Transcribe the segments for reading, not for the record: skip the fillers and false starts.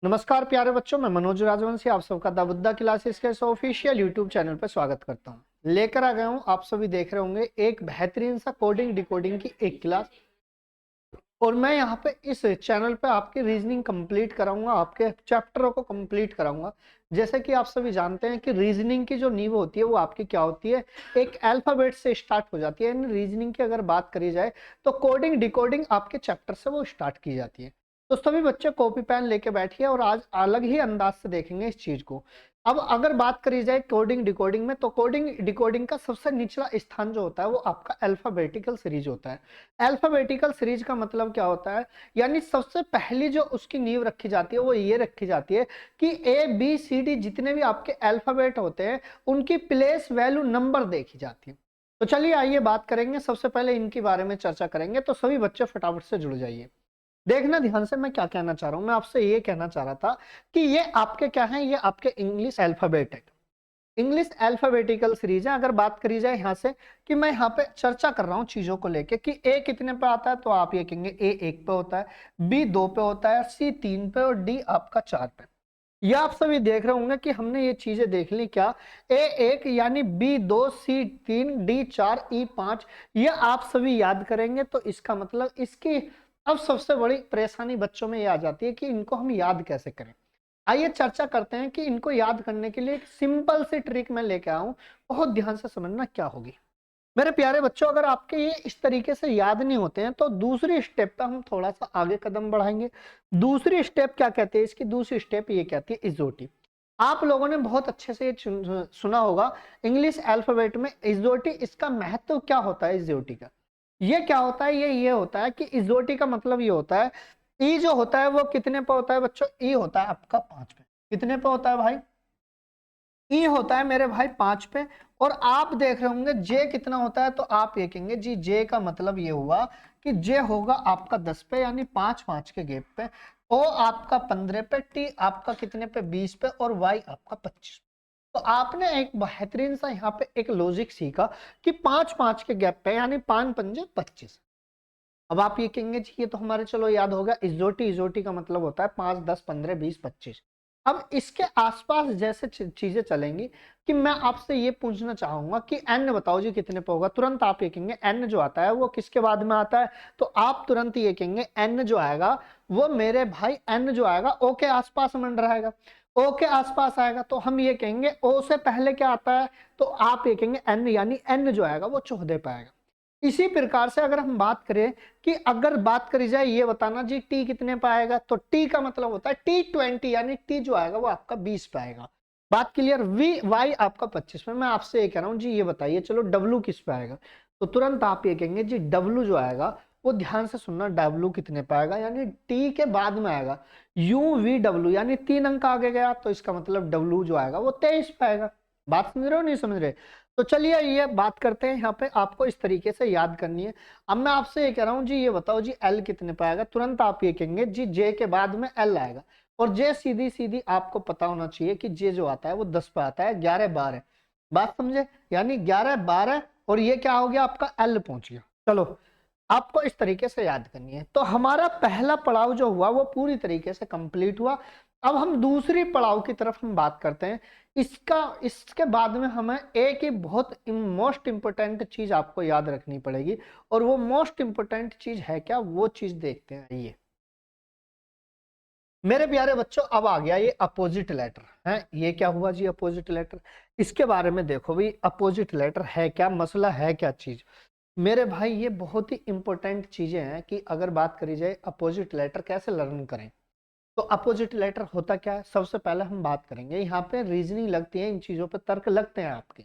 नमस्कार प्यारे बच्चों, मैं मनोज राजवंशी आप सबका द बुद्धा क्लासेस के ऑफिशियल यूट्यूब चैनल पर स्वागत करता हूं। लेकर आ गया हूं, आप सभी देख रहे होंगे, एक बेहतरीन सा कोडिंग डिकोडिंग की एक क्लास। और मैं यहां पे इस चैनल पे आपकी रीजनिंग कंप्लीट कराऊंगा, आपके चैप्टरों को कंप्लीट कराऊंगा। जैसे कि आप सभी जानते हैं कि रीजनिंग की जो नींव होती है वो आपकी क्या होती है, एक अल्फाबेट से स्टार्ट हो जाती है। इन रीजनिंग की अगर बात करी जाए तो कोडिंग डिकोडिंग आपके चैप्टर से वो स्टार्ट की जाती है। तो सभी बच्चे कॉपी पेन लेके बैठिए और आज अलग ही अंदाज से देखेंगे इस चीज को। अब अगर बात करी जाए कोडिंग डिकोडिंग में, तो कोडिंग डिकोडिंग का सबसे निचला स्थान जो होता है वो आपका अल्फाबेटिकल सीरीज होता है। अल्फाबेटिकल सीरीज का मतलब क्या होता है, यानी सबसे पहली जो उसकी नींव रखी जाती है वो ये रखी जाती है कि ए बी सी डी जितने भी आपके अल्फाबेट होते हैं उनकी प्लेस वैल्यू नंबर देखी जाती है। तो चलिए आइए बात करेंगे, सबसे पहले इनके बारे में चर्चा करेंगे। तो सभी बच्चे फटाफट से जुड़ जाइए, देखना ध्यान से मैं क्या कहना चाह रहा हूं। मैं आपसे ये कहना चाह रहा था कि ये आपके क्या है, ये आपके इंग्लिश अल्फाबेट है, इंग्लिश अल्फाबेटिकल सीरीज है। अगर बात करी जाए यहाँ से कि मैं यहाँ पे चर्चा कर रहा हूँ चीजों को लेके कि ए कितने पे आता है, तो आप ये कहेंगे ए 1 पे होता है, बी 2 पे होता है, सी 3 पे और डी आपका 4 पे। ये आप सभी देख रहे होंगे कि हमने ये चीजें देख ली क्या, ए 1 यानी बी 2 सी 3 डी 4 ई 5, ये आप सभी याद करेंगे। तो इसका मतलब इसकी अब सबसे बड़ी परेशानी बच्चों में ये आ जाती है कि इनको हम याद कैसे करें। आइए चर्चा करते हैं कि इनको याद करने के लिए एक सिंपल सी ट्रिक मैं लेके आया हूं, बहुत ध्यान से समझना क्या होगी। मेरे प्यारे बच्चों, अगर आपके ये इस तरीके से याद नहीं होते हैं तो दूसरी स्टेप पे हम थोड़ा सा आगे कदम बढ़ाएंगे। दूसरी स्टेप क्या कहते हैं, इसकी दूसरी स्टेप ये कहती है इजोटी। आप लोगों ने बहुत अच्छे से सुना होगा इंग्लिश अल्फाबेट में इजोटी। इसका महत्व क्या होता है इजोटी का, ये क्या होता है, ये होता है कि इजोटी का मतलब ये होता है, ई जो होता है वो कितने पे होता है बच्चों, ई होता है आपका 5 पे। कितने पे होता है भाई, ई होता है मेरे भाई 5 पे। और आप देख रहे होंगे जे कितना होता है, तो आप ये कहेंगे जी जे का मतलब ये हुआ कि जे होगा आपका 10 पे, यानी 5 5 के गैप पे। ओ आपका 15 पे, टी आपका कितने पे 20 पे और वाई आपका 25। तो आपने एक बेहतरीन सा यहाँ पे एक लॉजिक सीखा कि 5 5 के गैप पे, यानी 5 पंजे 25। अब आप ये कहेंगे जी ये तो हमारे चलो याद होगा, इजोटी, इजोटी का मतलब होता है 5 10 15 20 25। अब इसके आसपास जैसे चीजें चलेंगी कि मैं आपसे ये पूछना चाहूंगा कि एन बताओ जी कितने पे होगा, तुरंत आप ये कहेंगे एन जो आता है वो किसके बाद में आता है, तो आप तुरंत ये कहेंगे एन जो आएगा वो मेरे भाई एन जो आएगा ओ के आसपास मंडराएगा। ओ के आसपास आएगा तो हम ये कहेंगे ओ से पहले क्या आता है, तो आप ये कहेंगे एन, यानी एन जो आएगा वो 14 पे आएगा। इसी प्रकार से अगर हम बात करें कि अगर बात करी जाए ये बताना जी टी कितने पे आएगा, तो टी का मतलब होता है T20, यानी टी जो आएगा वो आपका 20 पे आएगा। बात क्लियर, वी वाई आपका 25 पे। मैं आपसे ये कह रहा हूँ जी ये बताइए चलो डब्लू किस पे आएगा, तो तुरंत आप ये कहेंगे जी डब्लू जो आएगा वो, ध्यान से सुनना, डब्लू कितने पे आएगा, यानी टी के बाद में आएगा यू वी डब्लू, यानी 3 अंक आगे गया, तो इसका मतलब डब्लू जो आएगा वो 23 पे आएगा। बात समझ रहे हो नहीं समझ रहे, तो चलिए ये बात करते हैं, यहाँ पे आपको इस तरीके से याद करनी है। अब मैं आपसे ये कह रहा हूँ जी ये बताओ जी एल कितने पे आएगा, तुरंत आप ये कहेंगे जी जे के बाद में एल आएगा। और जे सीधी सीधी आपको पता होना चाहिए कि जे जो आता है वो 10 पे आता है, 11 12। बात समझे, यानी 11 12 और ये क्या हो गया आपका एल पहुंच गया। चलो आपको इस तरीके से याद करनी है। तो हमारा पहला पड़ाव जो हुआ वो पूरी तरीके से कंप्लीट हुआ। अब हम दूसरी पड़ाव की तरफ हम बात करते हैं। इसके बाद में हमें एक ही बहुत मोस्ट इंपोर्टेंट चीज आपको याद रखनी पड़ेगी, और वो मोस्ट इंपोर्टेंट चीज है क्या, वो चीज देखते हैं। ये मेरे प्यारे बच्चों अब आ गया ये अपोजिट लेटर है। ये क्या हुआ जी अपोजिट लेटर, इसके बारे में देखो भाई, अपोजिट लेटर है क्या, मसला है क्या चीज। मेरे भाई ये बहुत ही इंपॉर्टेंट चीजें हैं कि अगर बात करी जाए अपोजिट लेटर कैसे लर्न करें। तो अपोजिट लेटर होता क्या है, सबसे पहले हम बात करेंगे, यहाँ पे रीजनिंग लगती है, इन चीजों पे तर्क लगते हैं आपके।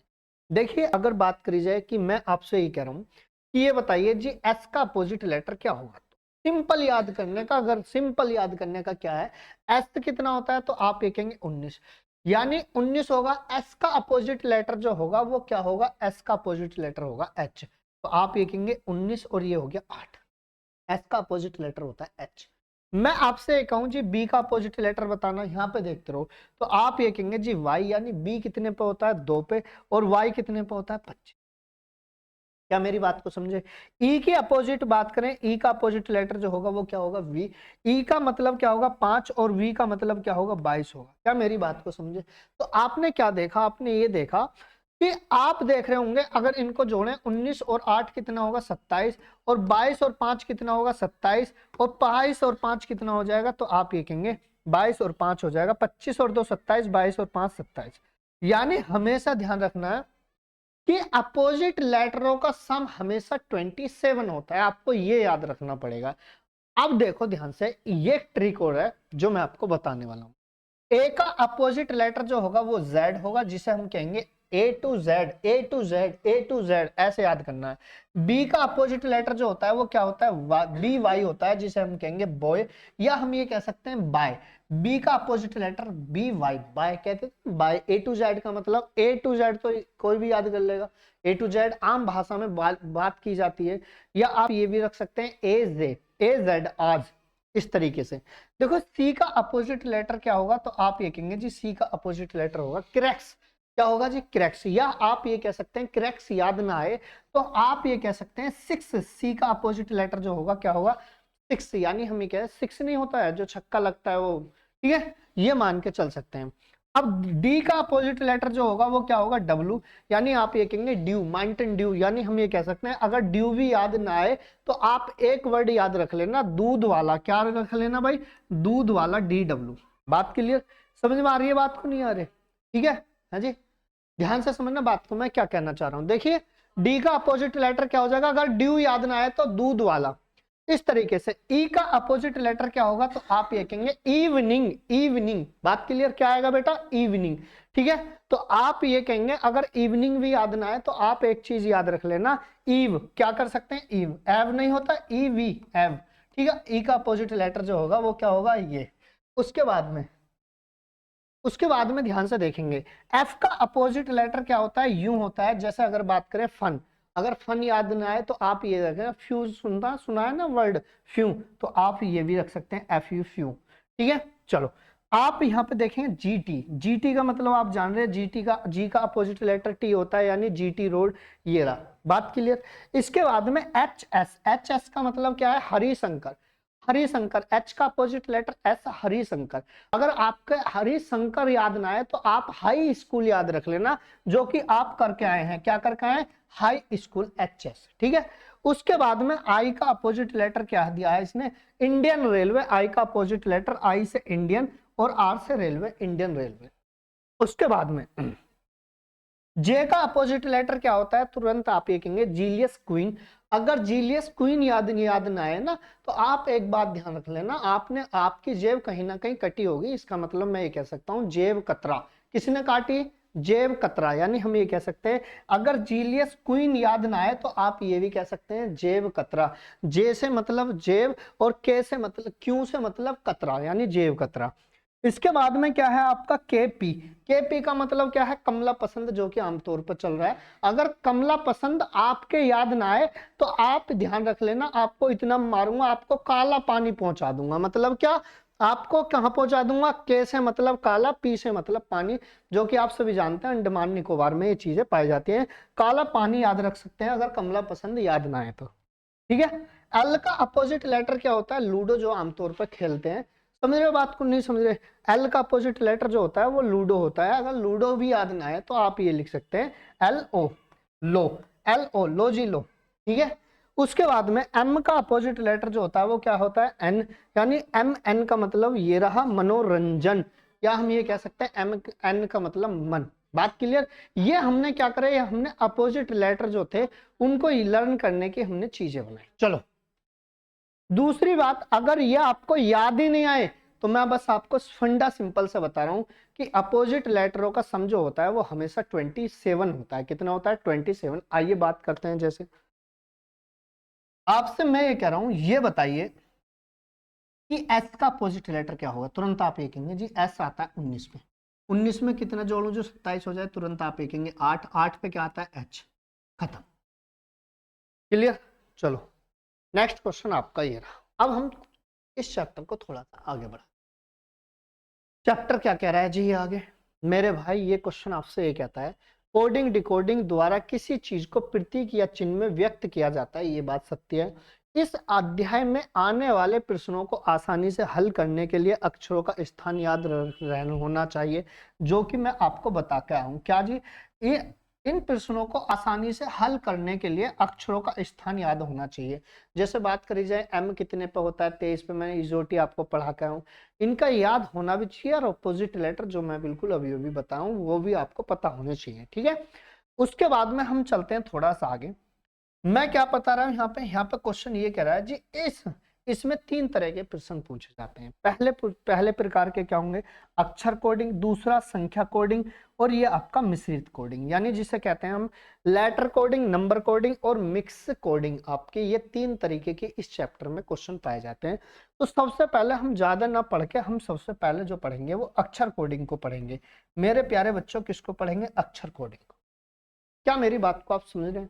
देखिए अगर बात करी जाए कि मैं आपसे ये कह रहा हूँ कि ये बताइए जी एस का अपोजिट लेटर क्या होगा, तो सिंपल याद करने का, अगर सिंपल याद करने का क्या है, एस कितना होता है, तो आप ये कहेंगे 19, यानी 19 होगा। एस का अपोजिट लेटर जो होगा वो क्या होगा, एस का अपोजिट लेटर होगा एच, तो आप ये कहेंगे 19 और ये हो गया 8। एस का अपोजिट लेटर होता है एच। मैं आपसे कहूं जी बी का अपोजिट लेटर बताना, यहाँ पे देखते रहो, तो आप ये कहेंगे जी वाई, यानी बी कितने पे होता है 2 पे और वाई कितने पे होता है 25। क्या मेरी बात को समझे? ई की अपोजिट बात करें, ई का अपोजिट लेटर जो होगा वो क्या होगा? वी। ई का मतलब क्या होगा? 5 और वी का मतलब क्या होगा? 22 होगा। क्या मेरी बात को समझे? तो आपने क्या देखा? आपने ये देखा कि आप देख रहे होंगे अगर इनको जोड़ें 19 और 8 कितना होगा? 27, और 22 और 5 कितना होगा? 27, और 22 और 5 कितना हो जाएगा? तो आप ये कहेंगे 22 और 5 हो जाएगा 25 और 2 27, 22 और 5 27। यानी हमेशा ध्यान रखना है कि अपोजिट लेटरों का सम हमेशा 27 होता है, आपको ये याद रखना पड़ेगा। अब देखो ध्यान से, ये ट्रिक और है जो मैं आपको बताने वाला हूं। ए का अपोजिट लेटर जो होगा वो जेड होगा, जिसे हम कहेंगे A to Z, A to Z, A to Z, ऐसे याद करना है। बी का अपोजिट लेटर जो होता है वो क्या होता है? बी वाई होता है, जिसे हम कहेंगे बॉय, या हम ये कह सकते हैं बाय। बी का opposite letter B Y, by कहते हैं बाय। ए टू जेड का मतलब, ए टू जेड तो कोई भी याद कर लेगा, ए टू जेड आम भाषा में बात की जाती है। या आप ये भी रख सकते हैं ए जे, ए जेड आज, इस तरीके से। देखो सी का अपोजिट लेटर क्या होगा? तो आप ये कहेंगे जी सी का अपोजिट लेटर होगा क्रैक्स। क्या होगा जी? क्रैक्स। या आप ये कह सकते हैं क्रैक्स याद ना आए तो आप ये कह सकते हैं 6। सी का अपोजिट लेटर जो होगा क्या होगा? 6। यानी हम ये कह 6 नहीं होता है जो छक्का लगता है वो, ठीक है, ये मान के चल सकते हैं। अब डी का अपोजिट लेटर जो होगा वो क्या होगा? डब्ल्यू। यानी आप ये कहेंगे ड्यू, माउंटेन ड्यू। यानी हम ये कह सकते हैं अगर ड्यू भी याद ना आए तो आप एक वर्ड याद रख लेना, दूध वाला। क्या रख लेना भाई? दूध वाला, डी डब्ल्यू। बात क्लियर? समझ में आ रही है बात को? नहीं आ रही? ठीक है, हाँ जी, ध्यान से समझना बात को मैं क्या कहना चाह रहा हूं। देखिए डी का अपोजिट लेटर क्या हो जाएगा? अगर ड्यू याद ना आए तो दूध वाला, इस तरीके से। ई का अपोजिट लेटर क्या होगा? तो आप ये कहेंगे इवनिंग, इवनिंग। बात क्लियर? क्या आएगा बेटा? इवनिंग। ठीक है, तो आप ये कहेंगे अगर इवनिंग भी याद ना आए तो आप एक चीज याद रख लेना, ईव। क्या कर सकते हैं? ईव। एव नहीं होता, ईवी, एव। ठीक है, ई का अपोजिट लेटर जो होगा वो क्या होगा? ये। उसके बाद में ध्यान से देखेंगे एफ का अपोजिट लेटर क्या होता है? यू होता है। जैसे अगर बात करें फन, अगर फन याद ना आए तो आप ये रखें फ्यूज, सुना है ना वर्ड फ्यू, तो आप ये भी रख सकते हैं एफ यू, फ्यू। ठीक है, चलो आप यहाँ पे देखेंगे जीटी। जीटी का मतलब आप जान रहे हैं, जीटी का, जी का अपोजिट लेटर टी होता है, यानी जीटी रोड, ये रहा। बात क्लियर? इसके बाद में एच एस। एच एस का मतलब क्या है? हरिशंकर। हरिशंकर, एच का अपोजिट लेटर एस, हरिशंकर। अगर आपके हरिशंकर याद ना आए तो आप हाई स्कूल याद रख लेना, जो कि आप करके आए हैं। क्या करके आए? High school, H S. ठीक है, उसके बाद में आई का अपोजिट लेटर क्या दिया है इसने? Indian railway. आई का अपोजिट लेटर, आई से इंडियन और आर से रेलवे, इंडियन रेलवे। उसके बाद में जे का अपोजिट लेटर क्या होता है? तुरंत आप ये कहेंगे जीलियस क्वीन। अगर जीलियस क्वीन याद ना आए ना तो आप एक बात ध्यान रख लेना, आपने आपकी जेब कहीं ना कहीं कटी होगी। इसका मतलब मैं ये कह सकता हूं जेब कतरा। किसने काटी? जेब कतरा। यानी हम ये कह सकते हैं अगर जीलियस क्वीन याद ना आए तो आप ये भी कह सकते हैं जेब कतरा। जे से मतलब जेब और के से मतलब, क्यू से मतलब कतरा, यानी जेब कतरा। इसके बाद में क्या है आपका? केपी। केपी का मतलब क्या है? कमला पसंद, जो कि आमतौर पर चल रहा है। अगर कमला पसंद आपके याद ना आए तो आप ध्यान रख लेना, आपको इतना मारूंगा, आपको काला पानी पहुंचा दूंगा। मतलब क्या? आपको कहां पहुंचा दूंगा? के से मतलब काला, पी से मतलब पानी, जो कि आप सभी जानते हैं अंडमान निकोबार में ये चीजें पाई जाती हैं। काला पानी याद रख सकते हैं अगर कमला पसंद याद ना आए तो। ठीक है, एल का अपोजिट लेटर क्या होता है? लूडो, जो आमतौर पर खेलते हैं। समझ रहे हो बात को? नहीं समझ रहे? एल का अपोजिट लेटर जो होता है वो लूडो होता है। अगर लूडो भी याद ना आए तो आप ये लिख सकते हैं एल ओ, लो। एल ओ, लो जी लो। ठीक है, उसके बाद में एम का अपोजिट लेटर जो होता है वो क्या होता है? एन। यानी एम एन का मतलब ये रहा मनोरंजन, या हम ये कह सकते हैं एम एन का मतलब मन। बात क्लियर? ये हमने क्या करे, हमने अपोजिट लेटर जो थे उनको लर्न करने की हमने चीजें बनाई। चलो दूसरी बात, अगर ये आपको याद ही नहीं आए तो मैं बस आपको फंडा सिंपल से बता रहा हूं कि अपोजिट लेटरों का सम जो होता है वो हमेशा 27 होता है। कितना होता है? 27। आइए बात करते हैं। जैसे आपसे मैं ये कह रहा हूं, ये बताइए कि एस का अपोजिट लेटर क्या होगा? तुरंत आप ये कहेंगे जी एस आता है 19 में। 19 में कितना जोड़ू जो 27 हो जाए? तुरंत आप ये कहेंगे 8। 8 पे क्या आता है? एच। खत्म। क्लियर? चलो नेक्स्ट क्वेश्चन आपका ये रहा। अब हम इस चैप्टर को थोड़ा सा आगे बढ़ा। चैप्टर क्या कह रहा है जी? ये आगे मेरे भाई ये क्वेश्चन आपसे ये कहता है कोडिंग डिकोडिंग द्वारा किसी चीज को प्रतीक या चिन्ह में व्यक्त किया जाता है, ये बात सत्य है। इस अध्याय में आने वाले प्रश्नों को आसानी से हल करने के लिए अक्षरों का स्थान याद रहना होना चाहिए, जो कि मैं आपको बता के आऊं। क्या जी? ये इन प्रश्नों को आसानी से हल करने के लिए अक्षरों का स्थान याद होना चाहिए। जैसे बात करी जाए एम कितने पे होता है, 23 पे, मैंने इजोटी आपको पढ़ा के आऊं। इनका याद होना भी चाहिए, और अपोजिट लेटर जो मैं बिल्कुल अभी अभी बताऊं वो भी आपको पता होने चाहिए, ठीक है। उसके बाद में हम चलते हैं थोड़ा सा आगे। मैं क्या बता रहा हूं यहाँ पे क्वेश्चन ये कह रहा है जी, इसमें 3 तरह के प्रश्न पूछे जाते हैं। पहले प्रकार के क्या होंगे? अक्षर कोडिंग, दूसरा संख्या कोडिंग, और ये आपका मिश्रित कोडिंग, यानी जिसे कहते हैं हम लेटर कोडिंग, नंबर कोडिंग और मिक्स कोडिंग। आपके ये 3 तरीके के इस चैप्टर में क्वेश्चन पाए जाते हैं। तो सबसे पहले हम ज्यादा ना पढ़ के हम सबसे पहले जो पढ़ेंगे वो अक्षर कोडिंग को पढ़ेंगे। मेरे प्यारे बच्चों, किसको पढ़ेंगे? अक्षर कोडिंग को। क्या मेरी बात को आप समझ रहे हैं?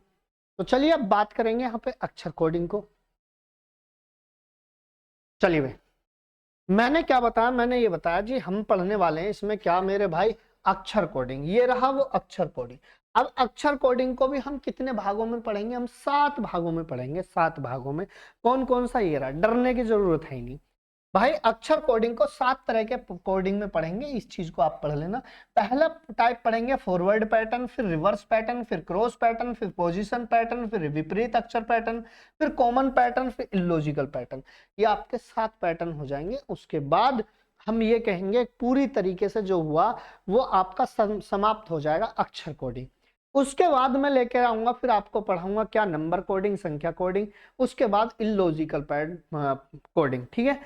तो चलिए अब बात करेंगे यहाँ पे अक्षर कोडिंग को। चलिए भाई, मैंने क्या बताया? मैंने ये बताया जी हम पढ़ने वाले हैं इसमें क्या मेरे भाई? अक्षर कोडिंग। ये रहा वो अक्षर कोडिंग। अब अक्षर कोडिंग को भी हम कितने भागों में पढ़ेंगे? हम 7 भागों में पढ़ेंगे, 7 भागों में। कौन कौन सा? ये रहा, डरने की जरूरत है ही नहीं भाई। अक्षर कोडिंग को 7 तरह के कोडिंग में पढ़ेंगे, इस चीज को आप पढ़ लेना। पहला टाइप पढ़ेंगे फॉरवर्ड पैटर्न, फिर रिवर्स पैटर्न, फिर क्रॉस पैटर्न, फिर पोजीशन पैटर्न, फिर विपरीत अक्षर पैटर्न, फिर कॉमन पैटर्न, फिर इलॉजिकल पैटर्न। ये आपके 7 पैटर्न हो जाएंगे। उसके बाद हम ये कहेंगे पूरी तरीके से जो हुआ वो आपका समाप्त हो जाएगा अक्षर कोडिंग। उसके बाद मैं लेकर आऊंगा, फिर आपको पढ़ाऊंगा क्या? नंबर कोडिंग, संख्या कोडिंग, उसके बाद इलॉजिकल कोडिंग, ठीक है।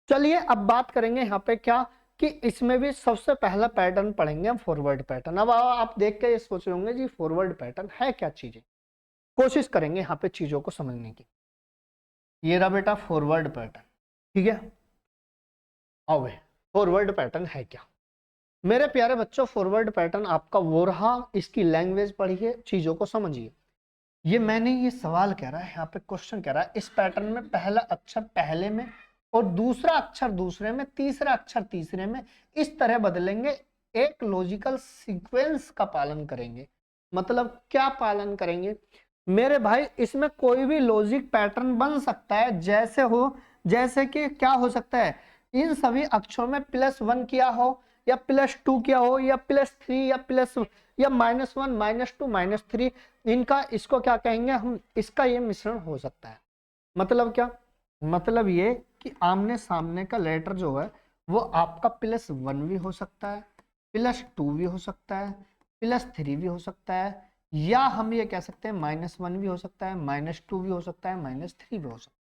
चलिए अब बात करेंगे यहाँ पे क्या कि इसमें भी सबसे पहला पैटर्न पढ़ेंगे हम फॉरवर्ड पैटर्न। अब आप देख के ये सोच रहे होंगे जी फॉरवर्ड पैटर्न है क्या चीजें? कोशिश करेंगे यहाँ पे चीजों को समझने की। ये रहा बेटा फॉरवर्ड पैटर्न, ठीक है। अब फॉरवर्ड पैटर्न है क्या मेरे प्यारे बच्चों? फॉरवर्ड पैटर्न आपका वो रहा, इसकी लैंग्वेज पढ़िए, चीजों को समझिए। ये मैंने ये सवाल कह रहा है यहाँ पे, क्वेश्चन कह रहा है इस पैटर्न में पहला अक्षर पहले में और दूसरा अक्षर दूसरे में, तीसरा अक्षर तीसरे में, इस तरह बदलेंगे, एक लॉजिकल सीक्वेंस का पालन करेंगे। मतलब क्या पालन करेंगे मेरे भाई? इसमें कोई भी लॉजिक पैटर्न बन सकता है, जैसे कि क्या हो सकता है? इन सभी अक्षरों में +1 किया हो, या +2 किया हो, या +3, या -1, -2, -3, इनका इसको क्या कहेंगे हम? इसका ये मिश्रण हो सकता है। मतलब क्या? मतलब ये कि आमने सामने का लेटर जो है वो आपका +1 भी हो सकता है, +2 भी हो सकता है, +3 भी हो सकता है, या हम ये कह सकते हैं -1 भी हो सकता है, -2 भी हो सकता है, -3 भी हो सकता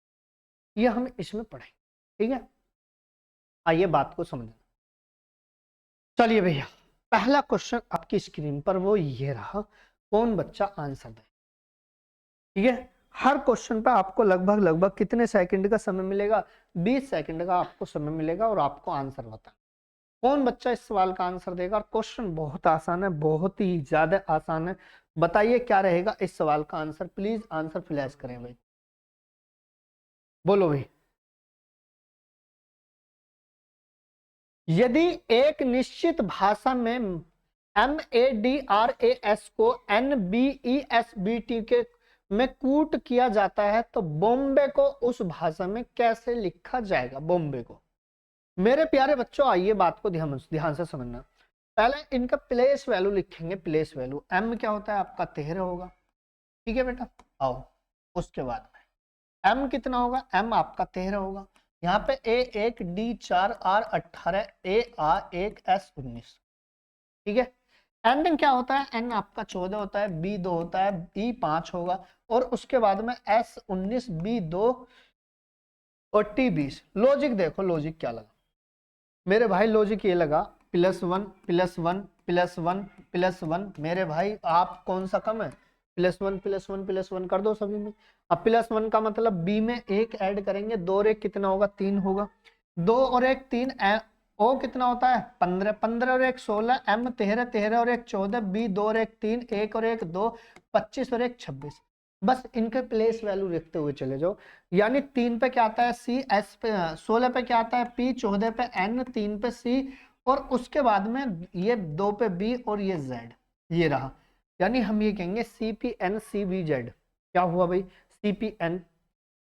है। ये हम इसमें पढ़ेंगे, ठीक है। आइए बात को समझना। चलिए भैया, पहला क्वेश्चन आपकी स्क्रीन पर वो ये रहा, कौन बच्चा आंसर दे, ठीक है। हर क्वेश्चन पे आपको लगभग कितने सेकंड का समय मिलेगा? 20 सेकंड का आपको समय मिलेगा और आपको आंसर बताना। कौन बच्चा इस सवाल का आंसर देगा? और क्वेश्चन बहुत आसान है, बहुत ही ज्यादा आसान है। बताइए क्या रहेगा इस सवाल का आंसर? प्लीज आंसर फ्लैश करें भाई, बोलो भाई। यदि एक निश्चित भाषा में MADRAS को NBESBT के में कूट किया जाता है तो बॉम्बे को उस भाषा में कैसे लिखा जाएगा? बॉम्बे को मेरे प्यारे बच्चों, आइए बात को ध्यान से समझना। पहले इनका प्लेस वैल्यू लिखेंगे। प्लेस वैल्यू M क्या होता है आपका? 13 होगा, ठीक है बेटा। आओ उसके बाद में M कितना होगा? M आपका 13 होगा। यहाँ पे A1 D4 R18 AR1 S19, ठीक है। N क्या होता है? N आपका 14 होता है, B2 होता है, E5 होगा, और उसके बाद में S19 B2 और T20। लॉजिक देखो, लॉजिक क्या लगा मेरे भाई? लॉजिक ये लगा +1 +1 +1 +1। मेरे भाई आप कौन सा कम है? +1 +1 +1 कर दो सभी में। अब +1 का मतलब B में 1 ऐड करेंगे, 2 और 1 कितना होगा? 3 होगा। 2 और 1 3, O कितना होता है? 15, 15 और 1 16, M 13, 13 और 1 14, B 2 और 1 3, 1 और 1 2, 25 और 1 26। बस इनके प्लेस वैल्यू लिखते हुए चले जाओ। यानी 3 पे क्या आता है? C, S पे 16 पे क्या आता है? P, 14 पे N, 3 पे C, और उसके बाद में ये 2 पे B और ये Z। ये रहा यानी हम ये कहेंगे CPN CBZ। क्या हुआ भाई? CPN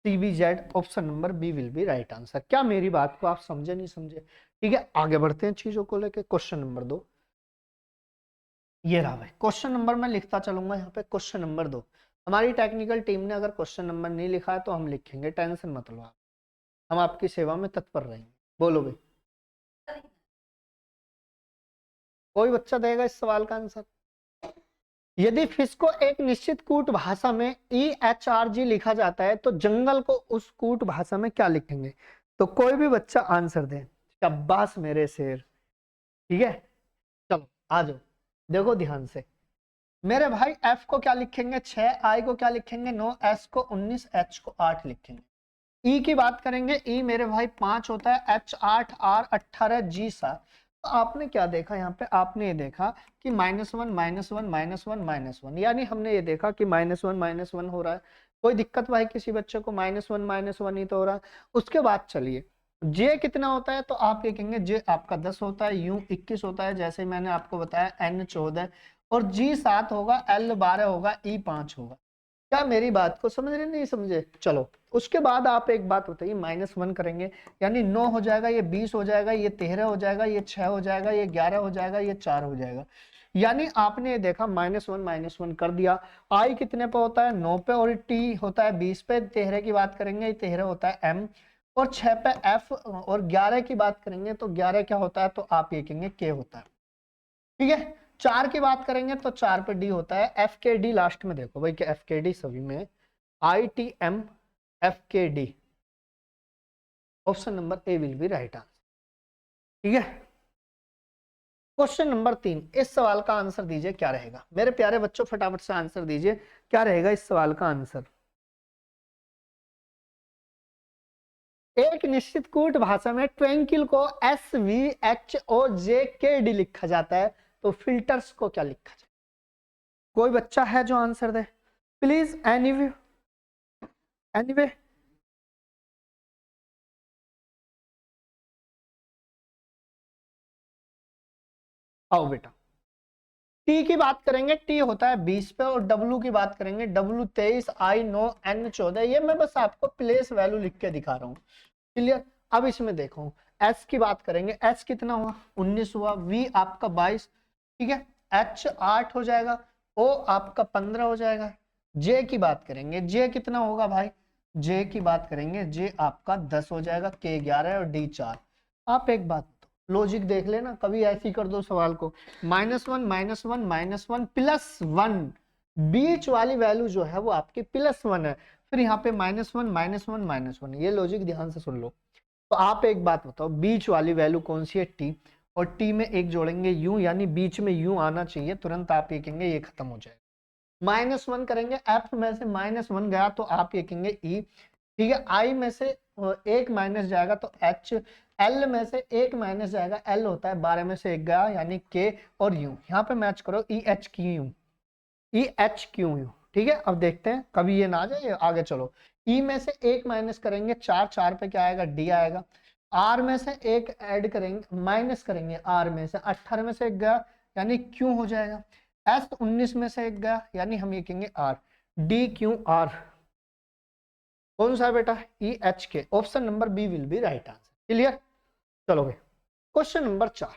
CBZ, option number B will be right answer. क्या मेरी बात को आप समझे नहीं समझे? ठीक है, आगे बढ़ते हैं चीजों को लेके। क्वेश्चन नंबर 2 ये रहा भाई। क्वेश्चन नंबर मैं लिखता चलूंगा यहाँ पे। क्वेश्चन नंबर 2, हमारी टेक्निकल टीम ने अगर क्वेश्चन नंबर नहीं लिखा है तो हम लिखेंगे, टेंशन मत लो आप, हम आपकी सेवा में तत्पर रहेंगे। बोलो भाई, कोई बच्चा देगा इस सवाल का आंसर? यदि फिश को एक निश्चित कूट भाषा में EHRG लिखा जाता है तो जंगल को उस कूट भाषा में क्या लिखेंगे? तो कोई भी बच्चा आंसर दे। शाबाश मेरे शेर। ठीक है, चलो आ जाओ, देखो ध्यान से मेरे भाई। F को क्या लिखेंगे? 6, I को क्या लिखेंगे? 9, S को 19, H को 8 लिखेंगे। E की बात करेंगे, E मेरे भाई 5 होता है, H 8, R 18, G 7। तो आपने क्या देखा यहाँ पे? आपने ये देखा कि -1 -1 -1 -1, यानी हमने ये देखा कि -1 -1 हो रहा है। कोई दिक्कत भाई किसी बच्चे को? -1 -1 ही तो हो रहा है। उसके बाद चलिए, J कितना होता है? तो आप ये कहेंगे J आपका 10 होता है, U 21 होता है, जैसे मैंने आपको बताया, N 14 और G 7 होगा, L 12 होगा, E 5 होगा। क्या मेरी बात को समझ रहे नहीं समझे? चलो उसके बाद आप एक बात बताइए, -1 करेंगे यानी 9 हो जाएगा, ये 20 हो जाएगा, ये 13 हो जाएगा, ये 6 हो जाएगा, ये 11 हो जाएगा, ये 4 हो जाएगा। यानी आपने ये देखा -1 -1 कर दिया। आई कितने पे होता है? 9 पे, और टी होता है 20 पे। 13 की बात करेंगे, 13 होता है M, और 6 पे F, और 11 की बात करेंगे तो 11 क्या होता है? तो आप ये कहेंगे K होता है। ठीक है, 4 की बात करेंगे तो 4 पे D होता है। FKD लास्ट में देखो भाई, कि FKD सभी में ITM FKD, option number A will be right answer. ठीक है, क्वेश्चन नंबर 3, इस सवाल का आंसर दीजिए क्या रहेगा? मेरे प्यारे बच्चों फटाफट से आंसर दीजिए, क्या रहेगा इस सवाल का आंसर? एक निश्चित कूट भाषा में ट्विंकल को SVHOJKD लिखा जाता है, तो फिल्टर्स को क्या लिखा जाए? कोई बच्चा है जो आंसर दे प्लीज? एनीवे एनीवे आओ बेटा। टी की बात करेंगे, टी होता है 20 पे, और डब्ल्यू की बात करेंगे, डब्ल्यू 23, I 9, N 14। ये मैं बस आपको प्लेस वैल्यू लिख के दिखा रहा हूँ। क्लियर? अब इसमें देखो, एस की बात करेंगे, एस कितना हुआ? 19 हुआ। वी आपका 22, ठीक है। एच 8 हो जाएगा, ओ आपका 15 हो जाएगा। जे की बात करेंगे, जे कितना होगा भाई? जे की बात करेंगे, जे आपका 10 हो जाएगा, के 11 और डी 4। आप एक बात लॉजिक देख लेना, कभी ऐसी कर दो सवाल को, -1 -1 -1 +1, बीच वाली वैल्यू जो है वो आपकी +1 है, फिर यहाँ पे -1 -1 -1। ये लॉजिक ध्यान से सुन लो। तो आप एक बात बताओ, बीच वाली वैल्यू कौन सी है? टी, और टी में एक जोड़ेंगे यू, यानी बीच में यू आना चाहिए, तुरंत आप ये कहेंगे ये खत्म हो जाएगा। -1 करेंगे, एफ में से -1 गया तो आप ये कहेंगे ई। ठीक है, आई में से एक माइनस जाएगा तो एच, एल में से एक माइनस जाएगा, एल होता है 12 में से एक गया यानी के, और यू यहाँ पे मैच करो, E H Q U, E H Q U. ठीक है, अब देखते हैं कभी ये ना आ जाए, आगे चलो। ई में से एक माइनस करेंगे, 4, 4 पे क्या आएगा? डी आएगा। आर में से एक ऐड करेंगे, माइनस करेंगे, आर में से 18 में से एक गया यानी क्यू हो जाएगा। एस 19 में से एक गया यानी हम ये कहेंगे आर, डी क्यू आर। कौन सा है बेटा? E H K, option number B will be right answer. Clear? चलो भाई, क्वेश्चन नंबर 4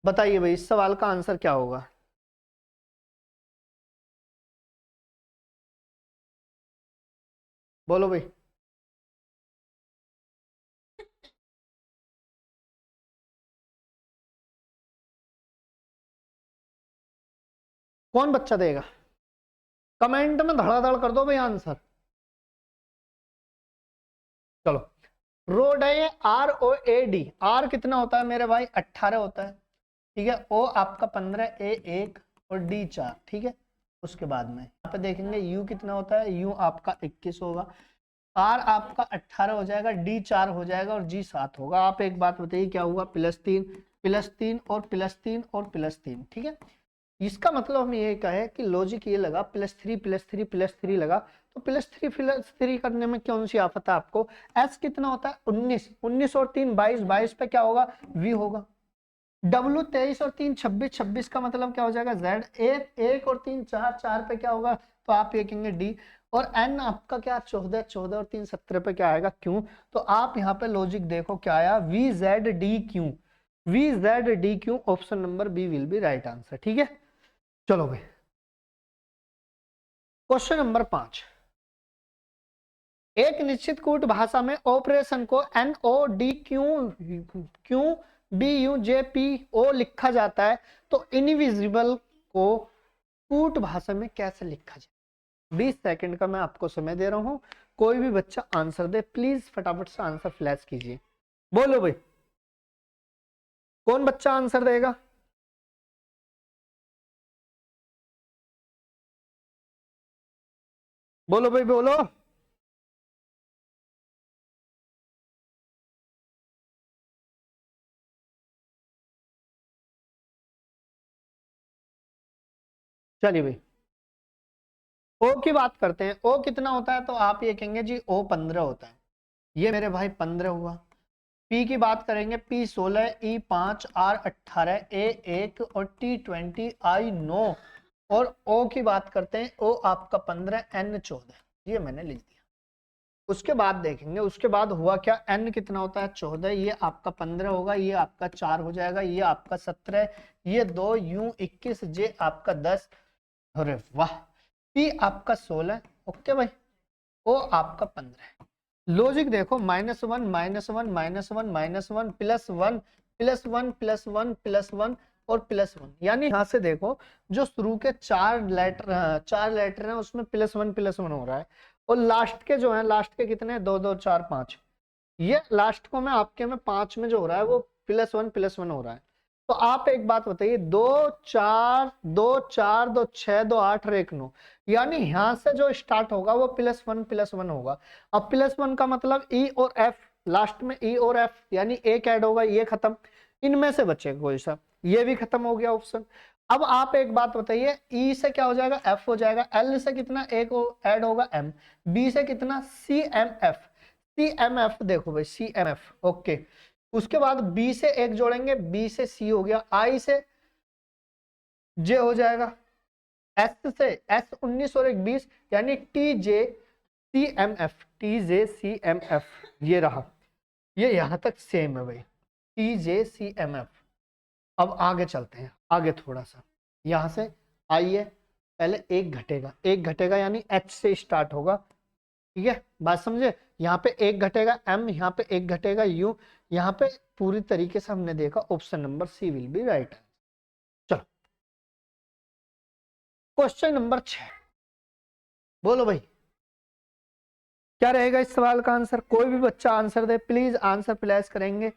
बताइए भाई, इस सवाल का आंसर क्या होगा? बोलो भाई। कौन बच्चा देगा? कमेंट में धड़ाधड़ कर दो भाई आंसर। चलो, रोड है ये, ROAD। आर कितना होता है मेरे भाई? 18 होता है। ठीक है, ओ आपका 15, ए 1 और डी 4। ठीक है, उसके बाद में यहाँ पे देखेंगे यू कितना होता है? यू आपका 21 होगा, आर आपका 18 हो जाएगा, डी 4 हो जाएगा, और जी 7 होगा। आप एक बात बताइए क्या हुआ? +3 +3 और +3 और +3। ठीक है, इसका मतलब हम ये कहे कि लॉजिक ये लगा, +3 +3 +3 लगा, तो +3 +3 करने में कौन सी आफत है आपको? एस कितना होता है? 19, 19 और 3 22, 22 पे क्या होगा? वी होगा। W 23 और 3 26, 26 का मतलब क्या हो जाएगा Z, 1 और 3 4, 4 पे क्या होगा, तो आप ये कहेंगे D, और N आपका क्या 14, 14 और 3 17 पे क्या आएगा Q। तो आप यहाँ पे लॉजिक देखो क्या आया, VZDQ, VZDQ, option number B will be right answer. ठीक है, चलो भाई क्वेश्चन नंबर 5। एक निश्चित कूट भाषा में ऑपरेशन को NODQBUJPO लिखा जाता है, तो इनविजिबल को कूट भाषा में कैसे लिखा जाए। 20 सेकंड का मैं आपको समय दे रहा हूं, कोई भी बच्चा आंसर दे, प्लीज फटाफट से आंसर फ्लैश कीजिए। बोलो भाई, कौन बच्चा आंसर देगा। बोलो भाई बोलो। चलिए भाई, ओ की बात करते हैं। ओ कितना होता है, तो आप ये कहेंगे जी ओ 15 होता है, ये मेरे भाई 15 हुआ। पी की बात करेंगे, पी 16, ई 5, आर 18, ए 1 और टी 20, आई 9। और ओ की बात करते हैं, ओ आपका 15, एन 14, ये मैंने लिख दिया। उसके बाद देखेंगे, उसके बाद हुआ क्या, एन कितना होता है 14, ये आपका 15 होगा, ये आपका 4 हो जाएगा, ये आपका 17, ये 2, यू 21, जे आपका 10। अरे वाह, पी आपका 16, ओके भाई, ओ आपका 15। लॉजिक देखो, -1 -1 -1 -1 +1 +1 +1 +1 और +1, यानी यहां से देखो जो शुरू के चार लेटर हैं उसमें +1 हो रहा है, और लास्ट के जो है, लास्ट के कितने, 2 2 4 5, ये लास्ट को मैं आपके में 5 में जो हो रहा है वो +1 हो रहा है। तो आप एक बात बताइए, 2 4 2 4 2 6 2 8 और 1 9, यानी यहां से जो स्टार्ट होगा वो +1 होगा। अब +1 का मतलब ई और एफ, लास्ट में ई और एफ, यानी एक ऐड होगा, ये खत्म, इनमें से बचेगा कोई सा, ये भी खत्म हो गया ऑप्शन। अब आप एक बात बताइए, ई से क्या हो जाएगा, एफ हो जाएगा, एल से कितना एक ऐड होगा, एम, बी से कितना, C M F, C M F, देखो भाई सी एम एफ, ओके। उसके बाद बी से एक जोड़ेंगे, बी से सी हो गया, आई से जे हो जाएगा, एस से एस 19 और एक 20, यानी टी जे सी एम एफ, टी जे सी एम एफ, ये रहा, ये यहां तक सेम है भाई, टी जे सी एम एफ। अब आगे चलते हैं, आगे थोड़ा सा, यहां से आइए, पहले एक घटेगा, एक घटेगा यानी एच से स्टार्ट होगा, ठीक है, बात समझे। यहाँ पे एक घटेगा एम, यहाँ पे एक घटेगा यू, यहाँ पे पूरी तरीके से हमने देखा option number C will be right. चलो क्वेश्चन नंबर 6, बोलो भाई क्या रहेगा इस सवाल का आंसर। कोई भी बच्चा आंसर दे, प्लीज आंसर फ्लैश करेंगे।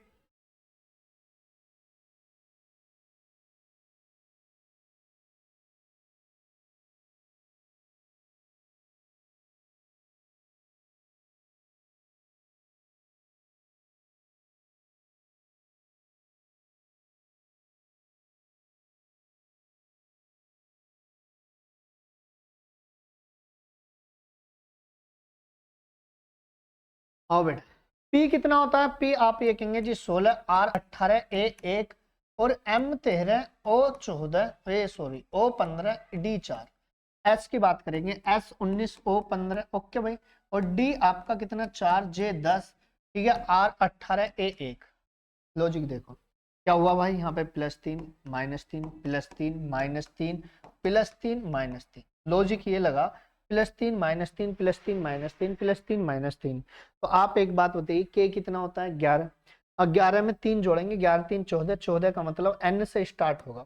आओ बेटा, पी कितना होता है, पी आप ये कहेंगे जी 16, आर 18, ए 1 और एम 13, ओ 14, ए सॉरी ओ 15, डी 4। एस की बात करेंगे, एस 19, ओ 15, ओके भाई, और डी आपका कितना 4, जे 10, ठीक है, आर 18, ए 1। लॉजिक देखो क्या हुआ भाई, यहाँ पे +3 -3 +3 -3 +3 -3, लॉजिक ये लगा +3 -3 +3 -3 +3 -3। तो आप एक बात बताइए, के कितना होता है 11, और 11 में 3 जोड़ेंगे, 11 3 14, 14 का मतलब एन से स्टार्ट होगा,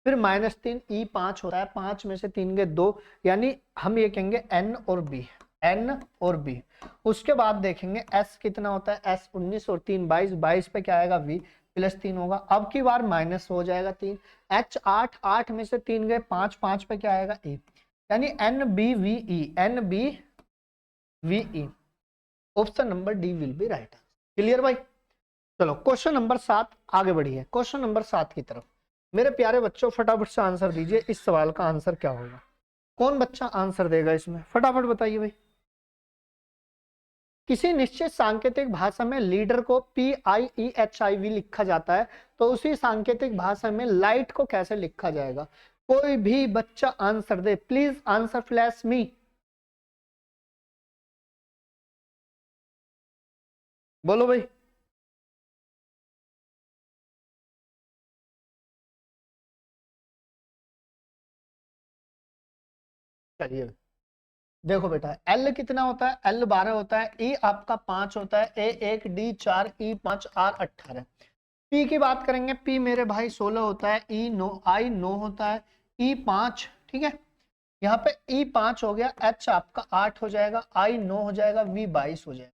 फिर -3 ई 5 होता है, 5 में से 3 गए 2, यानी हम ये कहेंगे एन और बी, एन और बी। उसके बाद देखेंगे एस कितना होता है, एस 19 और 3 22, 22 पे क्या आएगा वी, +3 होगा, अब की बार माइनस हो जाएगा 3, एच 8, 8 में से 3 गए 5, 5 पे क्या आएगा ए, यानी N B V E, N B V E, option number D will be right. Clear भाई। चलो क्वेश्चन नंबर 7 आगे बढ़िए, क्वेश्चन नंबर 7 की तरफ। मेरे प्यारे बच्चों फटाफट से आंसर दीजिए, इस सवाल का आंसर क्या होगा, कौन बच्चा आंसर देगा इसमें, फटाफट बताइए भाई। किसी निश्चित सांकेतिक भाषा में लीडर को PIEHIV लिखा जाता है, तो उसी सांकेतिक भाषा में लाइट को कैसे लिखा जाएगा? कोई भी बच्चा आंसर दे, प्लीज आंसर फ्लैश मी। बोलो भाई। चलिए देखो बेटा, एल कितना होता है? एल 12 होता है, ई आपका 5 होता है, ए 1, डी 4, ई 5, आर 18। पी की बात करेंगे, पी मेरे भाई 16 होता है, ई 9, आई 9 होता है, ई 5, ठीक है। यहाँ पे ई 5 हो गया, एच आपका 8 हो जाएगा, आई 9 हो जाएगा, वी 22 हो जाएगा।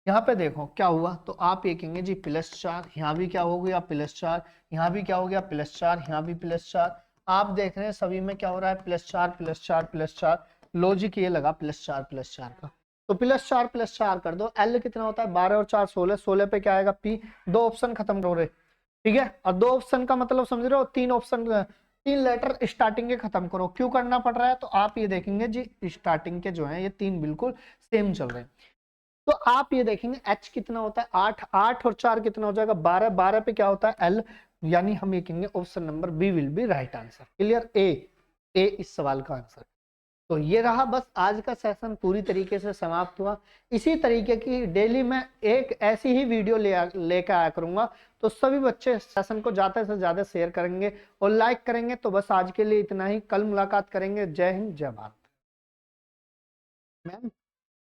यहाँ पे देखो क्या हुआ, तो आप ये कहेंगे जी +4, यहाँ भी क्या हो गया +4, यहाँ भी क्या हो गया +4, यहाँ भी +4। आप देख रहे हैं सभी में क्या हो रहा है +4 +4 +4। लॉजिक ये लगा +4 का, तो +4 कर दो। एल कितना होता है? 12 और 4 16, 16 पे क्या आएगा पी। दो ऑप्शन खत्म करो रे, ठीक है। और दो ऑप्शन का मतलब समझ रहे हो, तीन ऑप्शन, 3 लेटर स्टार्टिंग के खत्म करो। क्यों करना पड़ रहा है? तो आप ये देखेंगे जी स्टार्टिंग के जो है ये 3 बिल्कुल सेम चल रहे हैं। तो आप ये देखेंगे एच कितना होता है 8, 8 और 4 कितना हो जाएगा 12, 12 पे क्या होता है एल, यानी हम ये कहेंगे option number B will be right answer. Clear? ए इस सवाल का आंसर। तो ये रहा बस आज का सेशन पूरी तरीके से समाप्त हुआ। इसी तरीके की डेली मैं एक ऐसी ही वीडियो लेकर आया करूंगा, तो सभी बच्चे सेशन को ज्यादा से ज्यादा शेयर करेंगे और लाइक करेंगे। तो बस आज के लिए इतना ही, कल मुलाकात करेंगे। जय हिंद, जय भारत। मैम